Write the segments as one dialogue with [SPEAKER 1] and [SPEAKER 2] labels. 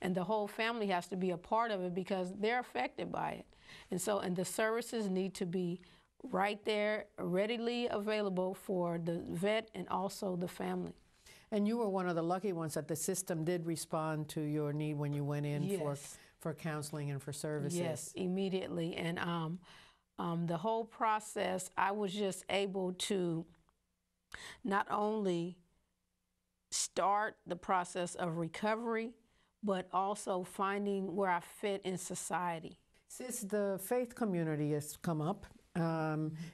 [SPEAKER 1] and the whole family has to be a part of it because they're affected by it. And the services need to be right there, readily available for the vet and also the family.
[SPEAKER 2] And you were one of the lucky ones that the system did respond to your need when you went in
[SPEAKER 1] Yes.
[SPEAKER 2] for counseling and for services.
[SPEAKER 1] Yes, immediately. And the whole process, I was just able to not only start the process of recovery, but also finding where I fit in society.
[SPEAKER 2] Since the faith community has come up,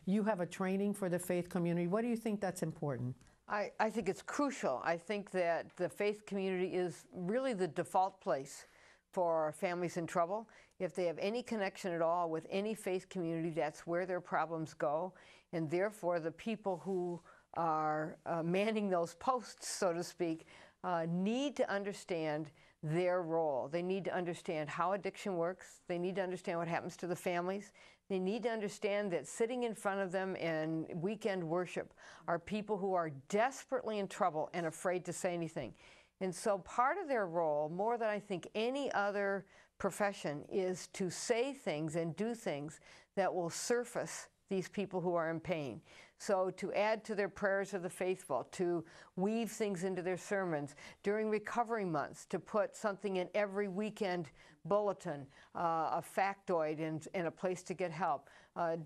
[SPEAKER 2] you have a training for the faith community. What do you think that's important?
[SPEAKER 3] I think it's crucial. I think that the faith community is really the default place for families in trouble. If they have any connection at all with any faith community, that's where their problems go. And therefore, the people who are manning those posts, so to speak, need to understand their role. They need to understand how addiction works. They need to understand what happens to the families. They need to understand that sitting in front of them in weekend worship are people who are desperately in trouble and afraid to say anything. And so part of their role, more than I think any other profession, is to say things and do things that will surface these people who are in pain. So to add to their prayers of the faithful, to weave things into their sermons, during recovery months, to put something in every weekend bulletin, a factoid and a place to get help.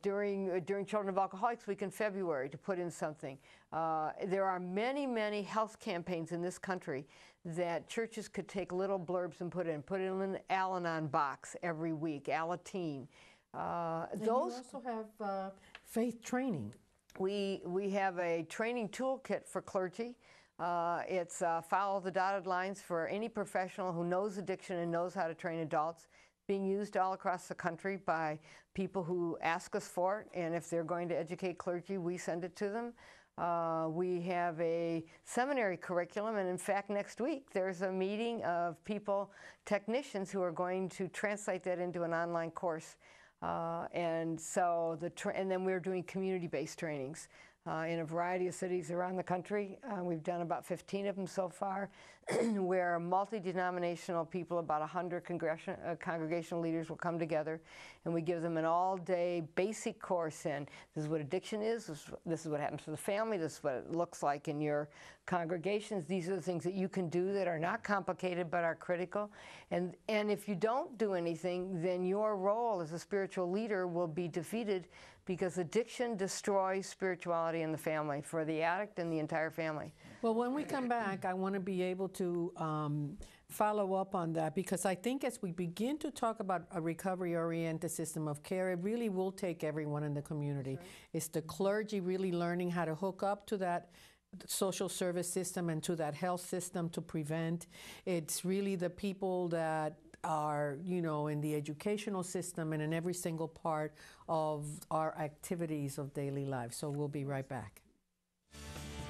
[SPEAKER 3] During Children of Alcoholics Week in February, to put in something. There are many, many health campaigns in this country that churches could take little blurbs and put in an Al-Anon box every week, Alateen.
[SPEAKER 2] You also have faith training.
[SPEAKER 3] We have a training toolkit for clergy. It's follow the dotted lines for any professional who knows addiction and knows how to train adults, being used all across the country by people who ask us for it, and if they're going to educate clergy, we send it to them. We have a seminary curriculum, and in fact next week there's a meeting of people, technicians, who are going to translate that into an online course. And then we're doing community-based trainings in a variety of cities around the country. We've done about 15 of them so far, where multi-denominational people, about 100 congregational leaders will come together, and we give them an all-day basic course in this is what addiction is, this is what happens to the family, this is what it looks like in your congregations, these are the things that you can do that are not complicated but are critical. And if you don't do anything, then your role as a spiritual leader will be defeated, because addiction destroys spirituality in the family, for the addict and the entire family.
[SPEAKER 2] Well, when we come back, I want to be able to follow up on that, because I think as we begin to talk about a recovery-oriented system of care, it really will take everyone in the community. Right. It's the clergy really learning how to hook up to that social service system and to that health system to prevent. It's really the people that are, in the educational system and in every single part of our activities of daily life. So we'll be right back.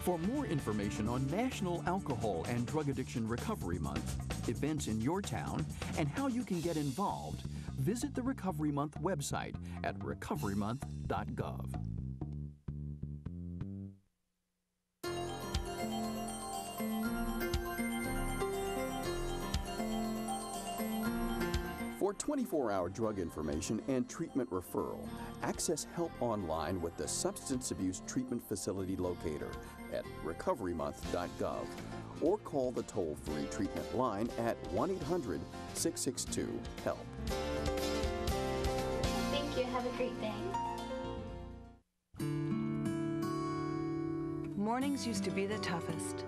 [SPEAKER 4] For more information on National Alcohol and Drug Addiction Recovery Month, events in your town, and how you can get involved, visit the Recovery Month website at recoverymonth.gov.
[SPEAKER 5] For 24-hour drug information and treatment referral, access help online with the Substance Abuse Treatment Facility Locator at recoverymonth.gov, or call the toll-free treatment line at 1-800-662-HELP.
[SPEAKER 6] Thank you. Have a great day.
[SPEAKER 7] Mornings used to be the toughest.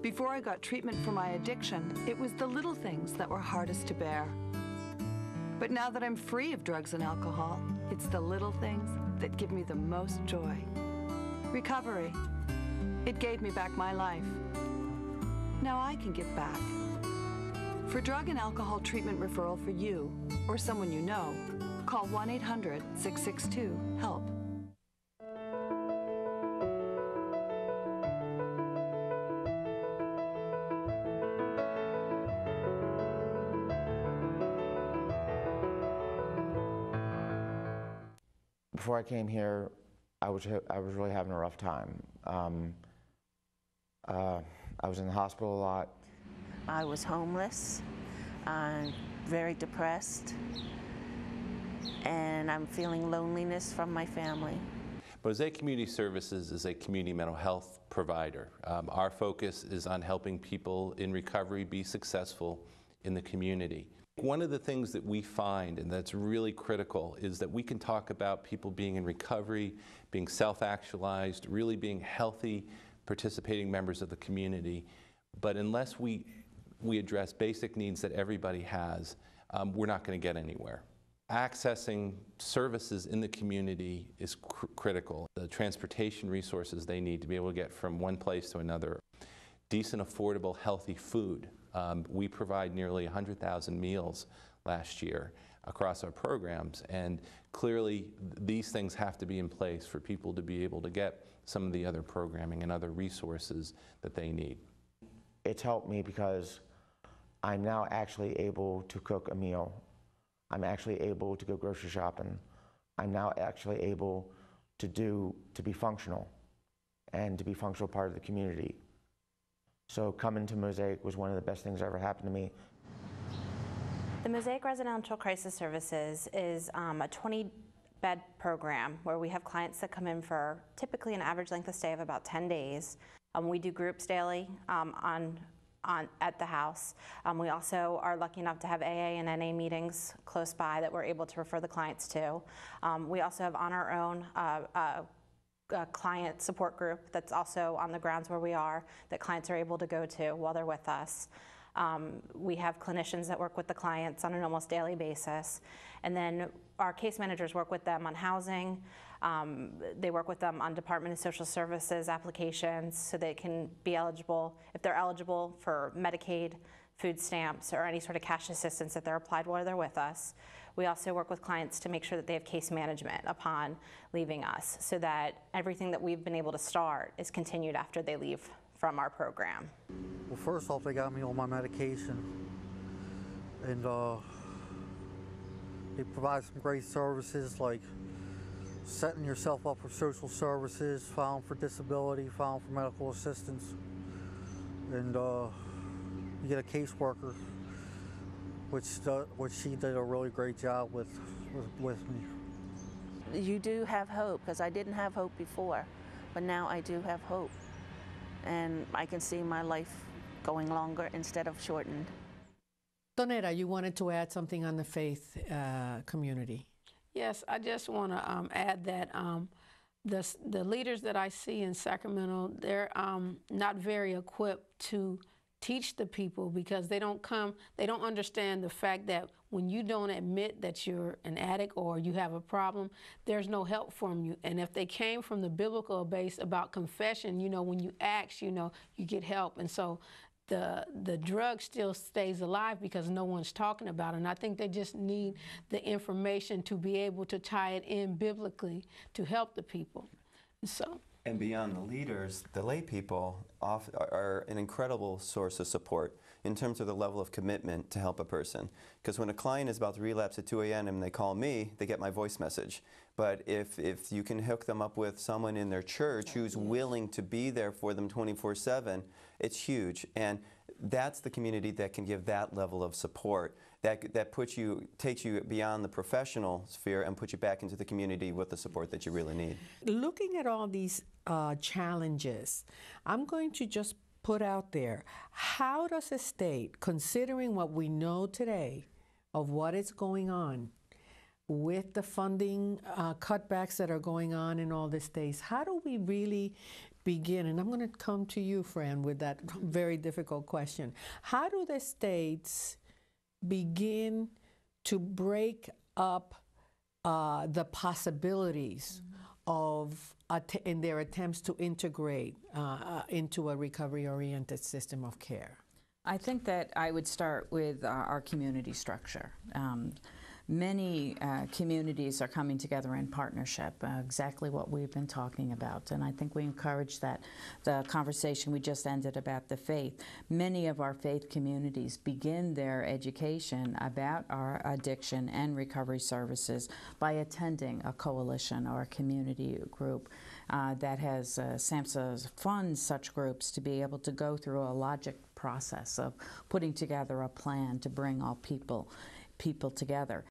[SPEAKER 7] Before I got treatment for my addiction, it was the little things that were hardest to bear. But now that I'm free of drugs and alcohol, it's the little things that give me the most joy. Recovery. It gave me back my life. Now I can give back. For drug and alcohol treatment referral for you or someone you know, call 1-800-662-HELP.
[SPEAKER 8] Before I came here, I was really having a rough time. I was in the hospital a lot.
[SPEAKER 9] I was homeless.
[SPEAKER 6] I'm very depressed, and I'm feeling loneliness from my family.
[SPEAKER 9] Mosaic Community Services is a community mental health provider. Our focus is on helping people in recovery be successful in the community. One of the things that we find, and that's really critical, is that we can talk about people being in recovery, being self-actualized, really being healthy, participating members of the community. But unless we address basic needs that everybody has, we're not going to get anywhere. Accessing services in the community is critical. The transportation resources they need to be able to get from one place to another. Decent, affordable, healthy food. We provide nearly 100,000 meals last year across our programs, and clearly these things have to be in place for people to be able to get some of the other programming and other resources that they need.
[SPEAKER 8] It's helped me because I'm now actually able to cook a meal. I'm actually able to go grocery shopping. I'm now actually able to be functional and to be a functional part of the community. So coming to Mosaic was one of the best things that ever happened to me.
[SPEAKER 10] The Mosaic Residential Crisis Services is a 20-bed program where we have clients that come in for typically an average length of stay of about 10 days. We do groups daily at the house. We also are lucky enough to have AA and NA meetings close by that we're able to refer the clients to. We also have on our own a client support group that's also on the grounds where we are that clients are able to go to while they're with us. We have clinicians that work with the clients on an almost daily basis. And then our case managers work with them on housing. They work with them on Department of Social Services applications so they can be eligible, if they're eligible for Medicaid, food stamps, or any sort of cash assistance that they're applied while they're with us. We also work with clients to make sure that they have case management upon leaving us so that everything that we've been able to start is continued after they leave from our program.
[SPEAKER 11] Well, first off, they got me on my medication, and they provide some great services like setting yourself up for social services, filing for disability, filing for medical assistance, and you get a caseworker, which she did a really great job with me.
[SPEAKER 6] You do have hope, because I didn't have hope before, but now I do have hope. And I can see my life going longer instead of shortened.
[SPEAKER 2] Donera, you wanted to add something on the faith community.
[SPEAKER 1] Yes, I just want to add that the leaders that I see in Sacramento, they're not very equipped to teach the people because they don't understand the fact that when you don't admit that you're an addict or you have a problem, there's no help from you. And if they came from the biblical base about confession, you know, when you ask, you know, you get help. And so the drug still stays alive because no one's talking about it. And I think they just need the information to be able to tie it in biblically to help the people. So.
[SPEAKER 12] And beyond the leaders, the lay people are an incredible source of support in terms of the level of commitment to help a person. Because when a client is about to relapse at 2 a.m. and they call me, they get my voice message. But if you can hook them up with someone in their church who's willing to be there for them 24/7, it's huge. And that's the community that can give that level of support. That takes you beyond the professional sphere and puts you back into the community with the support that you really need.
[SPEAKER 2] Looking at all these challenges, I'm going to just put out there, how does a state, considering what we know today of what is going on with the funding cutbacks that are going on in all the states, how do we really begin? And I'm going to come to you, Fran, with that very difficult question. How do the states begin to break up the possibilities of in their attempts to integrate into a recovery-oriented system of care?
[SPEAKER 13] I think that I would start with our community structure. Many communities are coming together in partnership, exactly what we've been talking about, and I think we encourage that. The conversation we just ended about the faith, many of our faith communities begin their education about our addiction and recovery services by attending a coalition or a community group. that has SAMHSA funds such groups to be able to go through a logic process of putting together a plan to bring all people together.